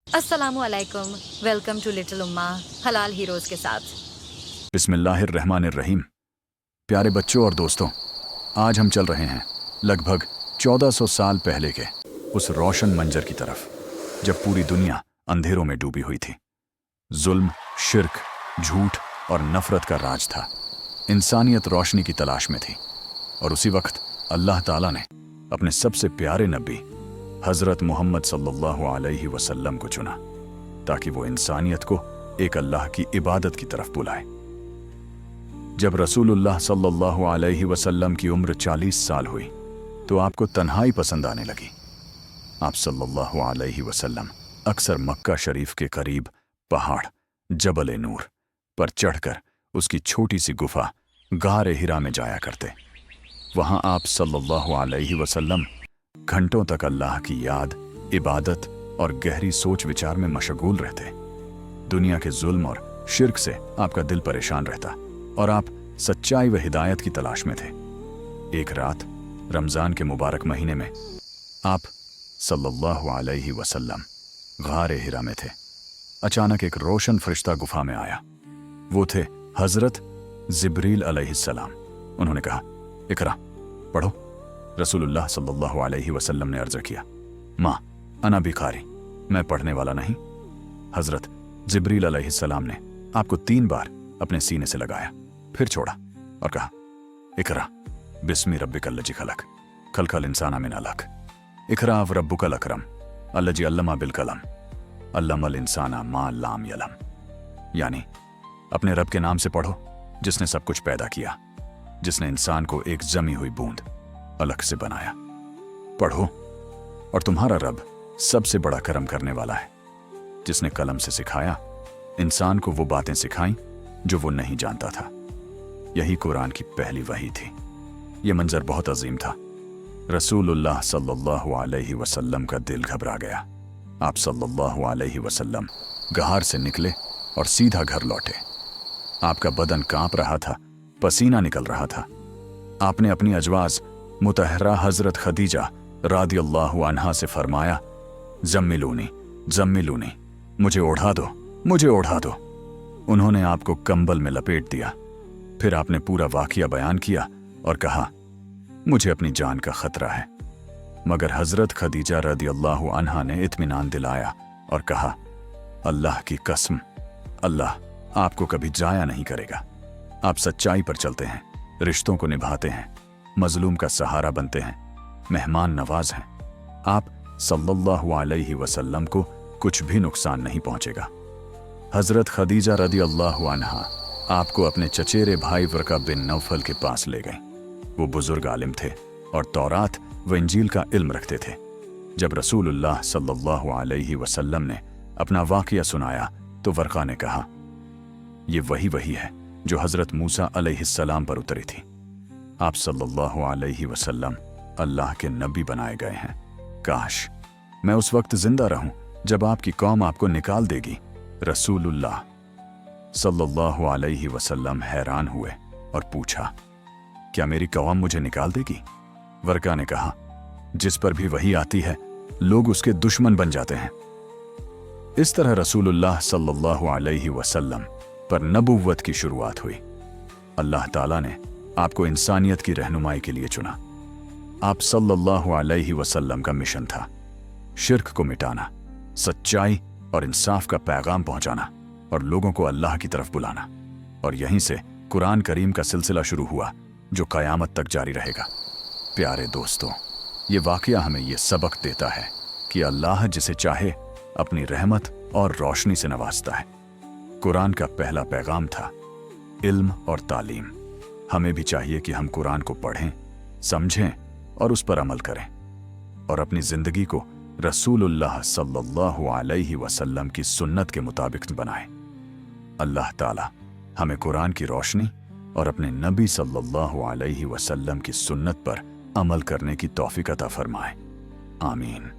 अस्सलामु अलैकुम, welcome to little उम्मा हलाल हीरोज के साथ। बिस्मिल्लाहिर्रहमानिर्रहीम। प्यारे बच्चों और दोस्तों, आज हम चल रहे हैं लगभग 1400 साल पहले के उस रोशन मंजर की तरफ जब पूरी दुनिया अंधेरों में डूबी हुई थी। जुल्म, शिर्क, झूठ और नफरत का राज था। इंसानियत रोशनी की तलाश में थी और उसी वक्त अल्लाह ताला ने अपने सबसे प्यारे नबी हज़रत मोहम्मद सल्लल्लाहु अलैहि वसल्लम को चुना ताकि वो इंसानियत को एक अल्लाह की इबादत की तरफ बुलाए। जब रसूलुल्लाह सल्लल्लाहु अलैहि वसल्लम की उम्र 40 साल हुई तो आपको तन्हाई पसंद आने लगी। आप सल्लल्लाहु अलैहि वसल्लम अक्सर मक्का शरीफ के करीब पहाड़ जबल नूर पर चढ़कर उसकी छोटी सी गुफा गारे हिरा में जाया करते। वहां आप सल्लल्लाहु अलैहि वसल्लम घंटों तक अल्लाह की याद, इबादत और गहरी सोच विचार में मशगूल रहते। दुनिया के जुल्म और शिर्क से आपका दिल परेशान रहता और आप सच्चाई व हिदायत की तलाश में थे। एक रात रमजान के मुबारक महीने में आप सल्लल्लाहु अलैहि वसल्लम गारे हिरा में थे। अचानक एक रोशन फरिश्ता गुफा में आया। वो थे हजरत जिब्रील अलैहिस्सलाम। उन्होंने कहा, इकरा, पढ़ो। रसूलुल्लाह सल्लल्लाहु अलैहि वसल्लम ने अर्ज किया, माँ अना बिकारी, मैं पढ़ने वाला नहीं। हजरत जिब्रील अलैहिस्सलाम ने आपको 3 बार अपने सीने से लगाया, फिर छोड़ा और कहा, इकरा बिस्मि रब्बिकल लजी खलक, खलकल इंसाना मिन अलक, इकरा व रब्बुकल अकरम, अल्लजी अल्लमा बिल कलम, अल्लमल इंसाना मा लाम यलम। यानी अपने रब के नाम से पढ़ो जिसने सब कुछ पैदा किया, जिसने इंसान को एक जमी हुई बूंद अलग से बनाया। पढ़ो और तुम्हारा रब सबसे बड़ा करम करने वाला है, जिसने कलम से सिखाया, इंसान को वो बातें सिखाईं जो वो नहीं जानता था। यही कुरान की पहली वही थी। ये मंजर बहुत अजीम था। रसूलुल्लाह सल्लल्लाहु अलैहि वसल्लम का दिल घबरा गया। आप सल्लल्लाहु अलैहि वसल्लम गहार से निकले और सीधा घर लौटे। आपका बदन कांप रहा था, पसीना निकल रहा था। आपने अपनी अजवाज मुतहरा हजरत खदीजा रादियल्लाहु अन्हा से फरमाया, जम्मिलूनी जम्मिलूनी, मुझे ओढ़ा दो, मुझे ओढ़ा दो। उन्होंने आपको कंबल में लपेट दिया। फिर आपने पूरा वाकया बयान किया और कहा, मुझे अपनी जान का खतरा है। मगर हजरत खदीजा रादियल्लाहु अन्हा ने इत्मीनान दिलाया और कहा, अल्लाह की कसम, अल्लाह आपको कभी जाया नहीं करेगा। आप सच्चाई पर चलते हैं, रिश्तों को निभाते हैं, मजलूम का सहारा बनते हैं, मेहमान नवाज हैं। आप सल्लल्लाहु अलैहि वसल्लम को कुछ भी नुकसान नहीं पहुंचेगा। हजरत खदीजा रदियल्लाहु अन्हा आपको अपने चचेरे भाई वर्का बिन नौफल के पास ले गए। वो बुजुर्ग आलिम थे और तौरात व इंजील का इल्म रखते थे। जब रसूलुल्लाह सल्लल्लाहु अलैहि वसल्लम ने अपना वाकया सुनाया तो वर्का ने कहा, ये वही है जो हजरत मूसा अलैहिस्सलाम पर उतरी थी। आप सल्लल्लाहु अलैहि वसल्लम अल्लाह के नबी बनाए गए हैं। काश मैं उस वक्त जिंदा रहूं जब आपकी कौम आपको निकाल देगी। रसूलुल्लाह सल्लल्लाहु अलैहि वसल्लम हैरान हुए और पूछा, क्या मेरी कौम मुझे निकाल देगी? वर्का ने कहा, जिस पर भी वही आती है लोग उसके दुश्मन बन जाते हैं। इस तरह रसूलुल्लाह सल्लल्लाहु अलैहि वसल्लम पर नबुव्वत की शुरुआत हुई। अल्लाह ताला ने आपको इंसानियत की रहनुमाई के लिए चुना। आप सल्लल्लाहु अलैहि वसल्लम का मिशन था शिर्क को मिटाना, सच्चाई और इंसाफ का पैगाम पहुंचाना और लोगों को अल्लाह की तरफ बुलाना। और यहीं से कुरान करीम का सिलसिला शुरू हुआ जो क़यामत तक जारी रहेगा। प्यारे दोस्तों, ये वाकया हमें ये सबक देता है कि अल्लाह जिसे चाहे अपनी रहमत और रोशनी से नवाजता है। कुरान का पहला पैगाम था इल्म और तालीम। हमें भी चाहिए कि हम कुरान को पढ़ें, समझें और उस पर अमल करें और अपनी जिंदगी को रसूलुल्लाह सल्लल्लाहु अलैहि वसल्लम की सुन्नत के मुताबिक बनाएं। अल्लाह ताला हमें कुरान की रोशनी और अपने नबी सल्लल्लाहु अलैहि वसल्लम की सुन्नत पर अमल करने की तौफीक अता फरमाए। आमीन।